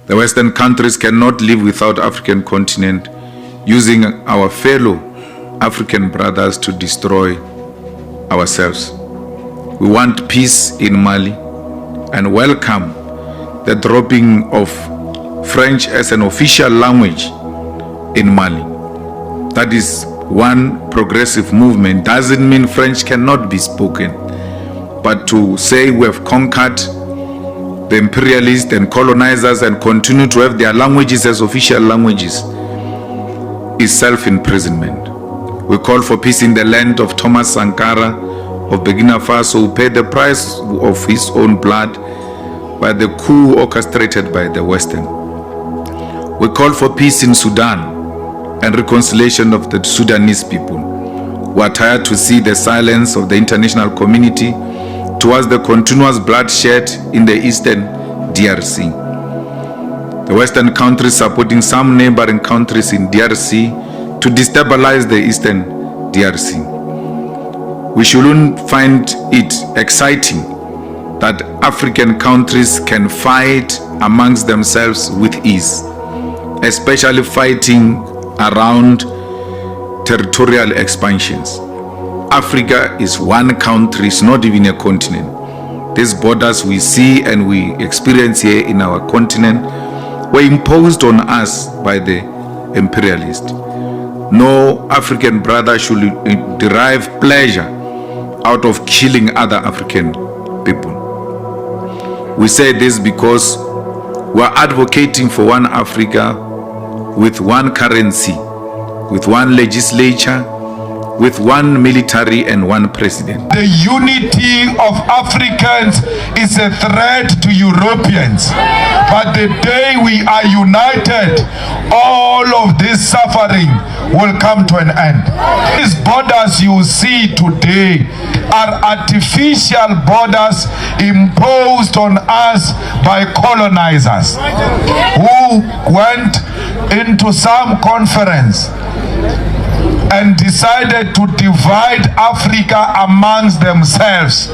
The Western countries cannot live without African continent, using our fellow African brothers to destroy ourselves. We want peace in Mali and welcome the dropping of French as an official language in Mali. That is one progressive movement. Doesn't mean French cannot be spoken, but to say we have conquered the imperialists and colonizers and continue to have their languages as official languages is self-imprisonment. We call for peace in the land of Thomas Sankara of Burkina Faso, who paid the price of his own blood by the coup orchestrated by the Western. We call for peace in Sudan and reconciliation of the Sudanese people, who are tired to see the silence of the international community towards the continuous bloodshed in the eastern DRC. The Western countries supporting some neighboring countries in DRC to destabilize the eastern DRC. We shouldn't find it exciting that African countries can fight amongst themselves with ease, especially fighting around territorial expansions. Africa is one country, it's not even a continent. These borders we see and we experience here in our continent were imposed on us by the imperialists. No African brother should derive pleasure out of killing other African people. We say this because we are advocating for one Africa with one currency, with one legislature, with one military and one president. The unity of Africans is a threat to Europeans. But the day we are united, all of this suffering will come to an end. These borders you see today are artificial borders imposed on us by colonizers who went into some conference and decided to divide Africa amongst themselves,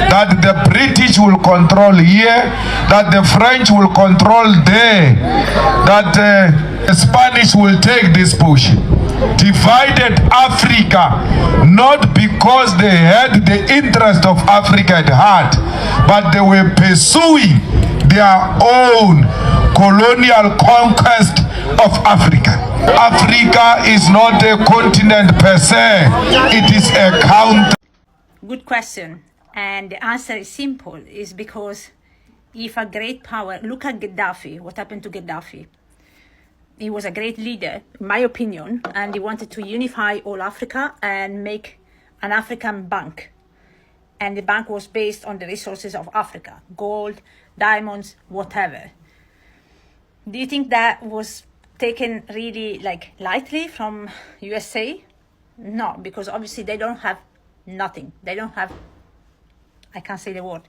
that the British will control here, that the French will control there, that the Spanish will take this bush. Divided Africa, not because they had the interest of Africa at heart, but they were pursuing their own colonial conquest of Africa. Africa is not a continent per se, it is a country. Good question, and the answer is simple. Is because if a great power, look at Gaddafi, what happened to Gaddafi? He was a great leader, in my opinion, and he wanted to unify all Africa and make an African bank. And the bank was based on the resources of Africa, gold, diamonds, whatever. Do you think that was taken really lightly from USA? No, because obviously they don't have nothing. They don't have, I can't say the word.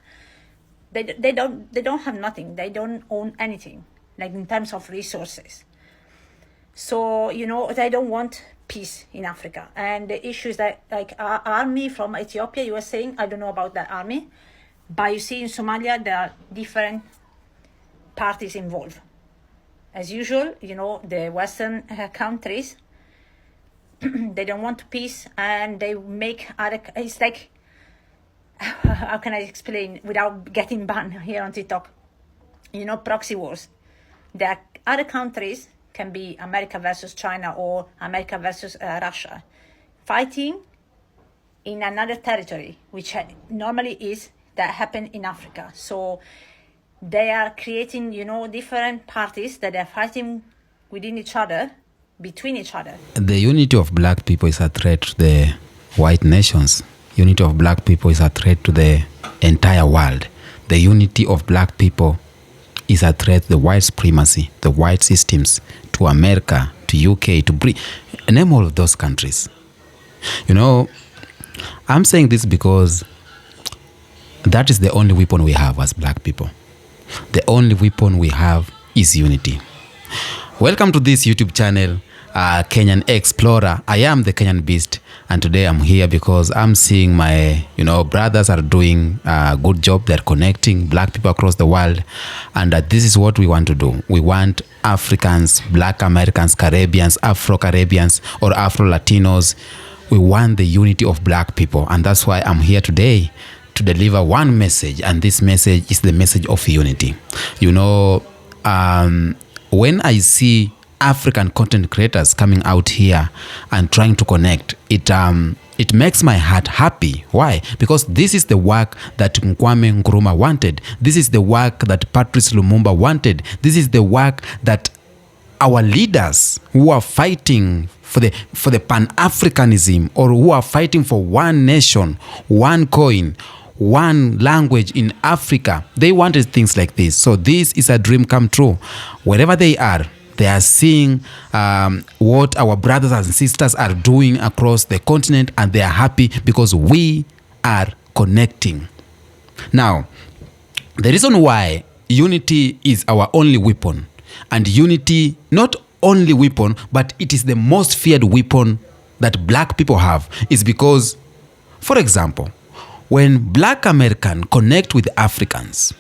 They don't have nothing. They don't own anything, in terms of resources. So, they don't want peace in Africa. And the issue is that, our army from Ethiopia, you were saying, I don't know about that army, but you see in Somalia, there are different parties involved. As usual, the Western countries, they don't want peace, and they make other, it's like, how can I explain without getting banned here on TikTok? Proxy wars. There are other countries, can be America versus China or America versus Russia, fighting in another territory, which normally is that happen in Africa. So they are creating, different parties that are fighting within each other, between each other. The unity of black people is a threat to the white nations. Unity of black people is a threat to the entire world. The unity of black people is a threat to the white supremacy, the white systems, to America, to UK, to Britain, name all of those countries. I'm saying this because that is the only weapon we have as black people. The only weapon we have is unity. Welcome to this YouTube channel. Kenyan explorer. I am the Kenyan beast, and today I'm here because I'm seeing my, brothers are doing a good job. They're connecting black people across the world, and this is what we want to do. We want Africans, Black Americans, Caribbeans, Afro-Caribbeans, or Afro-Latinos. We want the unity of black people, and that's why I'm here today to deliver one message, and this message is the message of unity. When I see African content creators coming out here and trying to connect, it makes my heart happy. Why? Because this is the work that Kwame Nkrumah wanted. This is the work that Patrice Lumumba wanted. This is the work that our leaders who are fighting for the Pan-Africanism, or who are fighting for one nation, one coin, one language in Africa, they wanted things like this. So this is a dream come true. Wherever they are seeing what our brothers and sisters are doing across the continent, and they are happy because we are connecting. Now, the reason why unity is our only weapon, and unity not only weapon, but it is the most feared weapon that black people have, is because, for example, when Black Americans connect with Africans,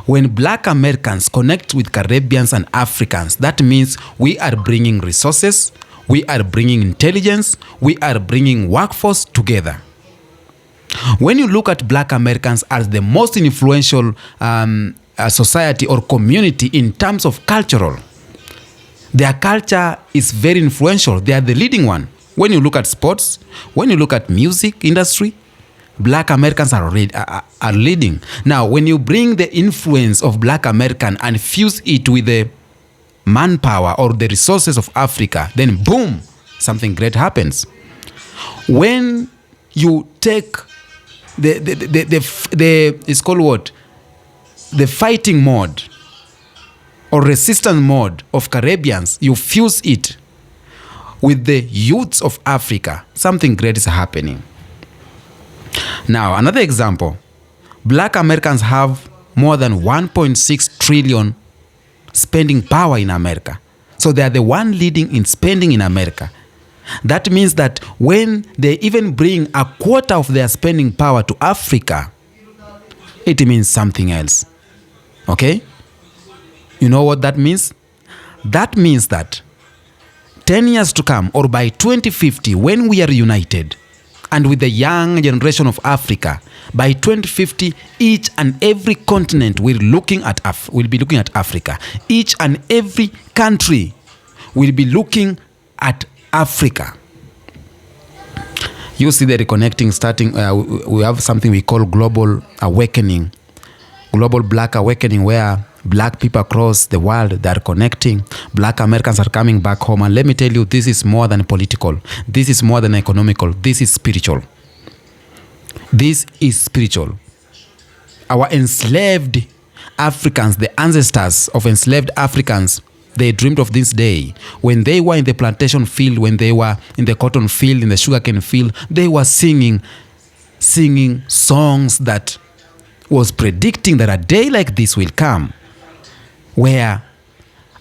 when Black Americans connect with Caribbeans and Africans, that means we are bringing resources, we are bringing intelligence, we are bringing workforce together. When you look at Black Americans as the most influential society or community in terms of cultural, their culture is very influential. They are the leading one. When you look at sports, when you look at music industry, Black Americans are leading. Now, when you bring the influence of Black American and fuse it with the manpower or the resources of Africa, then boom, something great happens. When you take it's called what? The fighting mode or resistance mode of Caribbeans, you fuse it with the youths of Africa, something great is happening. Now, another example, Black Americans have more than 1.6 trillion spending power in America. So they are the one leading in spending in America. That means that when they even bring a quarter of their spending power to Africa, it means something else. Okay? You know what that means? That means that 10 years to come, or by 2050, when we are united, and with the young generation of Africa, by 2050, each and every continent will be looking at Africa. Each and every country will be looking at Africa. You see the reconnecting starting. We have something we call global awakening, global black awakening, where black people across the world, they are connecting. Black Americans are coming back home. And let me tell you, this is more than political. This is more than economical. This is spiritual. This is spiritual. Our enslaved Africans, the ancestors of enslaved Africans, they dreamed of this day. When they were in the plantation field, when they were in the cotton field, in the sugarcane field, they were singing songs that was predicting that a day like this will come, where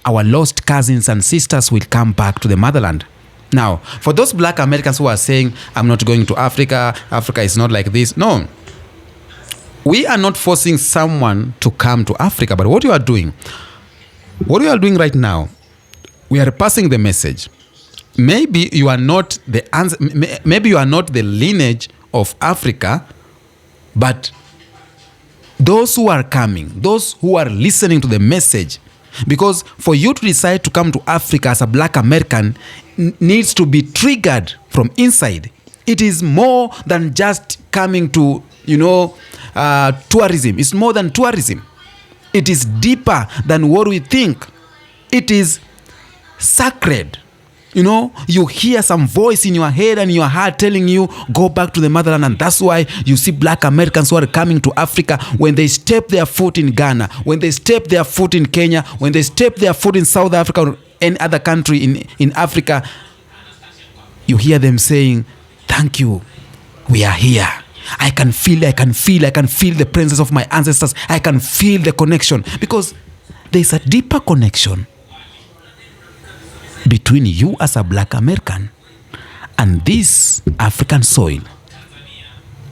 our lost cousins and sisters will come back to the motherland. Now, for those Black Americans who are saying, I'm not going to Africa, Africa is not like this. No. We are not forcing someone to come to Africa, but what we are doing right now, we are passing the message. Maybe you are not the lineage of Africa, but those who are coming, those who are listening to the message, because for you to decide to come to Africa as a Black American needs to be triggered from inside. It is more than just coming to, tourism. It's more than tourism. It is deeper than what we think. It is sacred. You hear some voice in your head and your heart telling you, go back to the motherland. And that's why you see Black Americans who are coming to Africa. When they step their foot in Ghana, when they step their foot in Kenya, when they step their foot in South Africa or any other country in Africa, you hear them saying, thank you, we are here. I can feel the presence of my ancestors. I can feel the connection, because there's a deeper connection. between you as a black American and this African soil.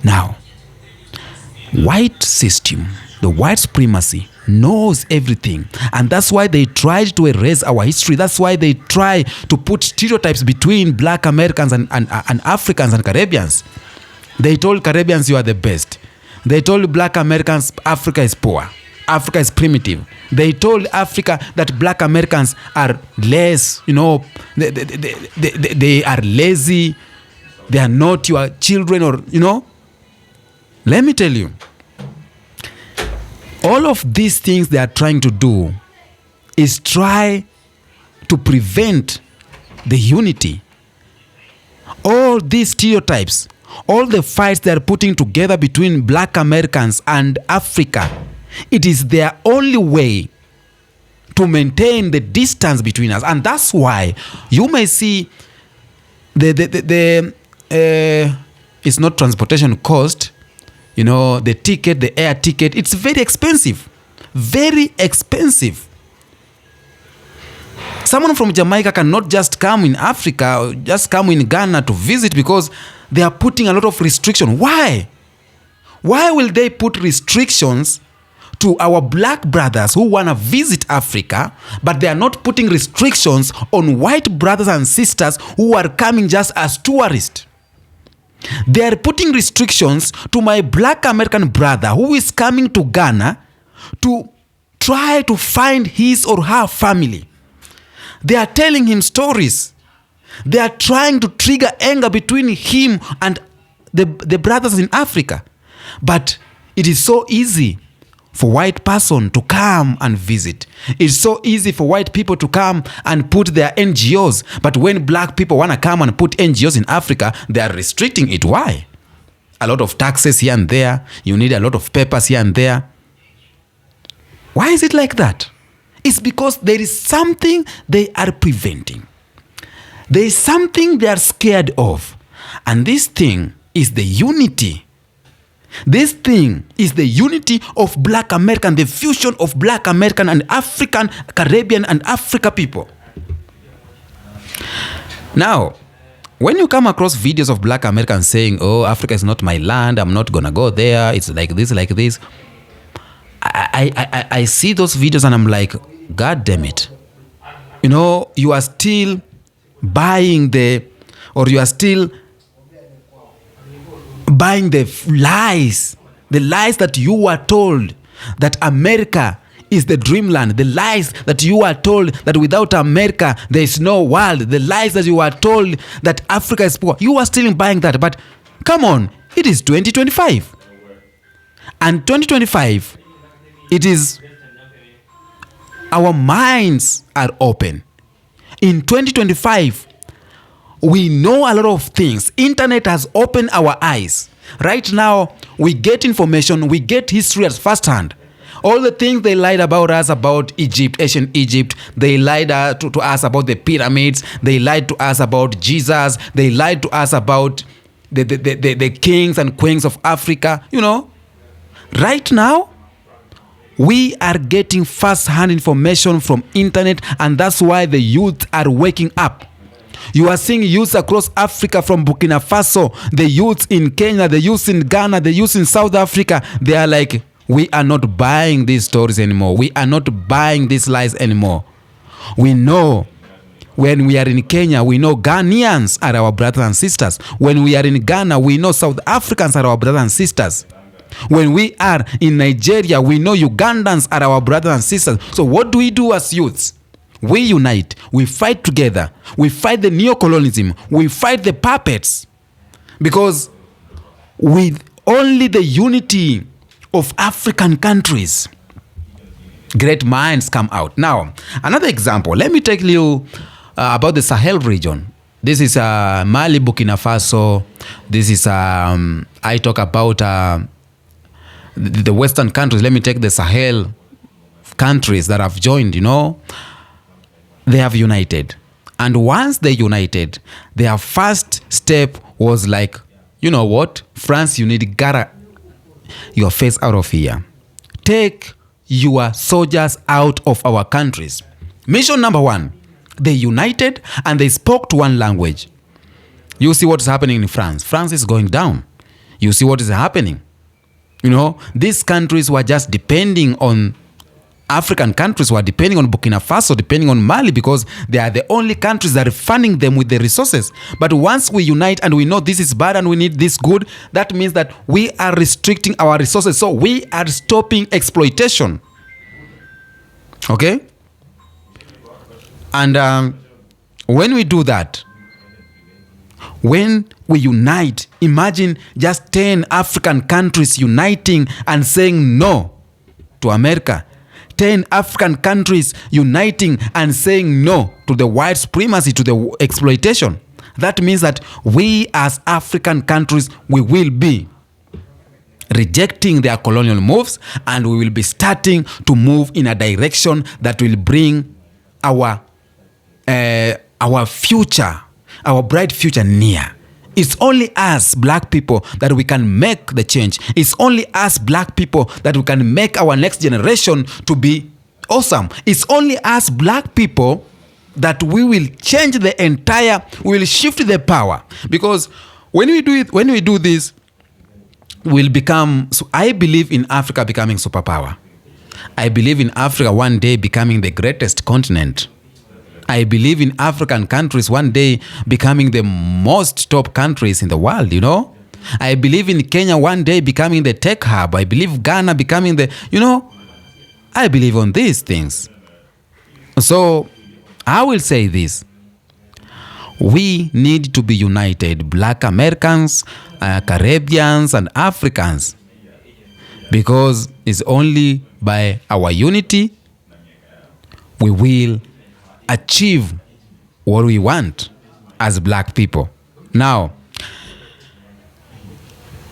Now, white system, the white supremacy knows everything, and that's why they tried to erase our history. That's why they try to put stereotypes between black Americans and Africans and Caribbeans. They told Caribbeans you are the best. They told black Americans Africa is poor, Africa is primitive. They told Africa that black Americans are less, they are lazy, they are not your children, or let me tell you, all of these things they are trying to do is try to prevent the unity. All these stereotypes, all the fights they are putting together between black Americans and Africa, it is their only way to maintain the distance between us. And that's why you may see it's not transportation cost, the ticket, the air ticket, it's very expensive. Very expensive. Someone from Jamaica cannot just come in Africa or just come in Ghana to visit because they are putting a lot of restriction. Why? Why will they put restrictions to our black brothers who want to visit Africa, but they are not putting restrictions on white brothers and sisters who are coming just as tourists? They are putting restrictions to my black American brother who is coming to Ghana to try to find his or her family. They are telling him stories. They are trying to trigger anger between him and the brothers in Africa. But it is so easy for white person to come and visit. It's so easy for white people to come and put their NGOs. But when black people want to come and put NGOs in Africa, they are restricting it. Why? A lot of taxes here and there. You need a lot of papers here and there. Why is it like that? It's because there is something they are preventing. There is something they are scared of. And this thing is the unity. This thing is the unity of black American, the fusion of black American and African, Caribbean and Africa people. Now, when you come across videos of black Americans saying, oh, Africa is not my land, I'm not gonna go there, it's like this, I see those videos and I'm like, God damn it. You are still buying the lies that you were told that America is the dreamland, the lies that you are told that without America there is no world, the lies that you are told that Africa is poor. You are still buying that. But come on, it is 2025. And 2025, it is our minds are open. In 2025, we know a lot of things. Internet has opened our eyes. Right now, we get information, we get history at first hand. All the things they lied about us about Egypt, ancient Egypt, they lied to us about the pyramids, they lied to us about Jesus, they lied to us about the kings and queens of Africa. Right now, we are getting first-hand information from internet, and that's why the youth are waking up. You are seeing youths across Africa, from Burkina Faso, the youths in Kenya, the youths in Ghana, the youths in South Africa. They are like, we are not buying these stories anymore. We are not buying these lies anymore. We know when we are in Kenya, we know Ghanaians are our brothers and sisters. When we are in Ghana, we know South Africans are our brothers and sisters. When we are in Nigeria, we know Ugandans are our brothers and sisters. So what do we do as youths? We unite, we fight together, we fight the neocolonialism, we fight the puppets. Because with only the unity of African countries, great minds come out. Now, another example, let me tell you about the Sahel region. This is Mali, Burkina Faso. This is, I talk about the Western countries. Let me take the Sahel countries that have joined, They have united. And once they united, their first step was like, you know what? France, you need to get your face out of here. Take your soldiers out of our countries. Mission number 1, They united and they spoke to one language. You see what's happening in France. France is going down. You see what is happening. You know, these countries were just depending on African countries, were depending on Burkina Faso, depending on Mali, because they are the only countries that are funding them with the resources. But once we unite and we know this is bad and we need this good, that means that we are restricting our resources. So we are stopping exploitation. Okay? And when we do that, when we unite, imagine just 10 African countries uniting and saying no to America. 10 African countries uniting and saying no to the white supremacy, to the exploitation. That means that we as African countries, we will be rejecting their colonial moves, and we will be starting to move in a direction that will bring our future, our bright future near. It's only us black people that we can make the change. It's only us black people that we can make our next generation to be awesome. It's only us black people that we will change the entire, we will shift the power. Because when we do this, we'll become, so I believe in Africa becoming superpower. I believe in Africa one day becoming the greatest continent. I believe in African countries one day becoming the most top countries in the world, you know. I believe in Kenya one day becoming the tech hub. I believe Ghana becoming the, you know, I believe on these things. So I will say this. We need to be united, Black Americans, Caribbeans, and Africans, because it's only by our unity we will achieve what we want as black people. Now,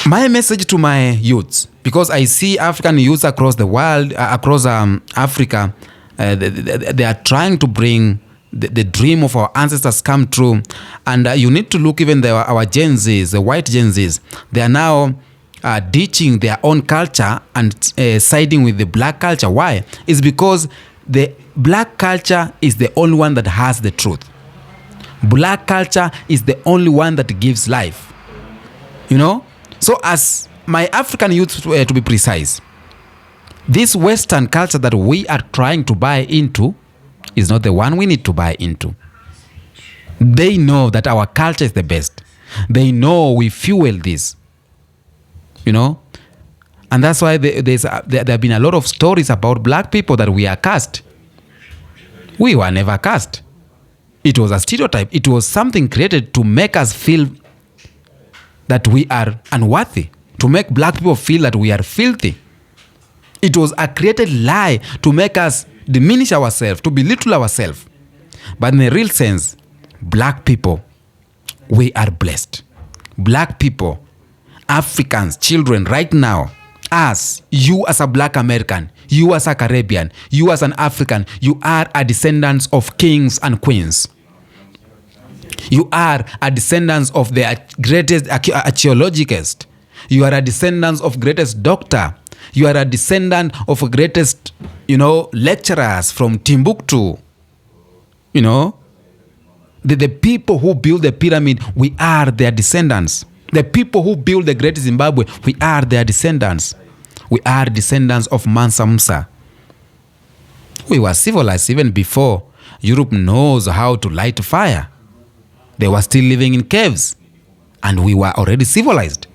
my message to my youths, because I see African youths across the world, across Africa, they are trying to bring the dream of our ancestors come true. And you need to look even our Gen Zs, the white Gen Zs. They are now ditching their own culture and siding with the black culture. Why? It's because the black culture is the only one that has the truth. Black culture is the only one that gives life. You know? So as my African youth, to be precise, this Western culture that we are trying to buy into is not the one we need to buy into. They know that our culture is the best. They know we fuel this. You know? And that's why there have been a lot of stories about black people that we are cursed. We were never cursed. It was a stereotype. It was something created to make us feel that we are unworthy, to make black people feel that we are filthy. It was a created lie to make us diminish ourselves, to belittle ourselves. But in the real sense, black people, we are blessed. Black people, Africans, children, right now, us, you as a black American, you as a Caribbean, you as an African, you are a descendants of kings and queens. You are a descendants of the greatest archaeologist. You are a descendants of greatest doctor. You are a descendant of greatest, lecturers from Timbuktu. The people who built the pyramid, we are their descendants. The people who built the great Zimbabwe, we are their descendants. We are descendants of Mansa Musa. We were civilized even before Europe knows how to light fire. They were still living in caves, and we were already civilized.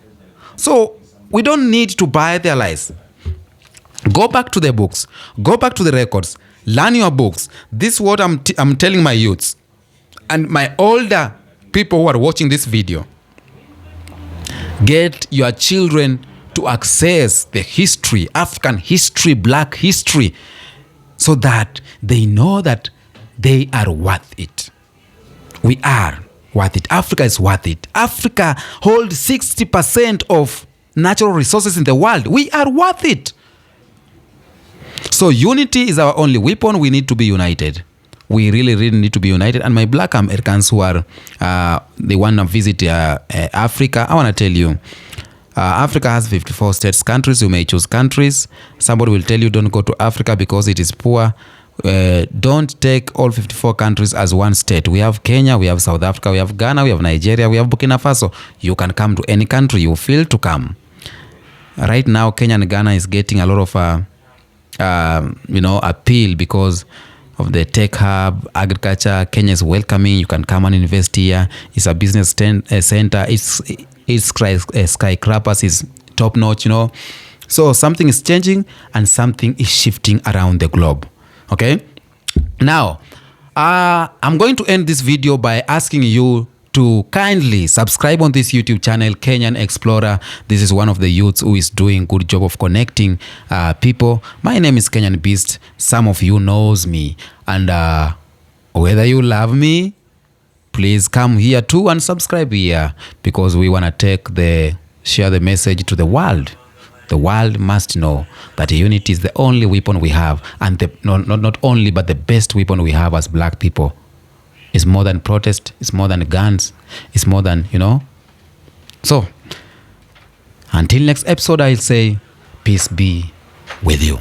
So we don't need to buy their lies. Go back to the books. Go back to the records. Learn your books. This is what I'm telling my youths and my older people who are watching this video. Get your children to access the history, African history, black history, so that they know that they are worth it. We are worth it. Africa is worth it. Africa holds 60% of natural resources in the world. We are worth it. So unity is our only weapon. We need to be united. We really, really need to be united. And my black Americans who are, they want to visit Africa, I want to tell you, Africa has 54 states, countries. You may choose countries. Somebody will tell you don't go to Africa because it is poor. Don't take all 54 countries as one state. We have Kenya, we have South Africa, we have Ghana, we have Nigeria, we have Burkina Faso. You can come to any country you feel to come. Right now, Kenya and Ghana is getting a lot of appeal because of the tech hub, agriculture. Kenya is welcoming. You can come and invest here. It's a business center. It's skyscrapers. It's top notch. So something is changing and something is shifting around the globe. Okay. Now, I'm going to end this video by asking you to kindly subscribe on this YouTube channel, Kenyan Explorer. This is one of the youths who is doing good job of connecting people. My name is Kenyan Beast. Some of you knows me. And whether you love me, please come here too and subscribe here, because we want to share the message to the world. The world must know that unity is the only weapon we have, and not only, but the best weapon we have as black people. It's more than protest, it's more than guns, it's more than, So, until next episode, I'll say, peace be with you.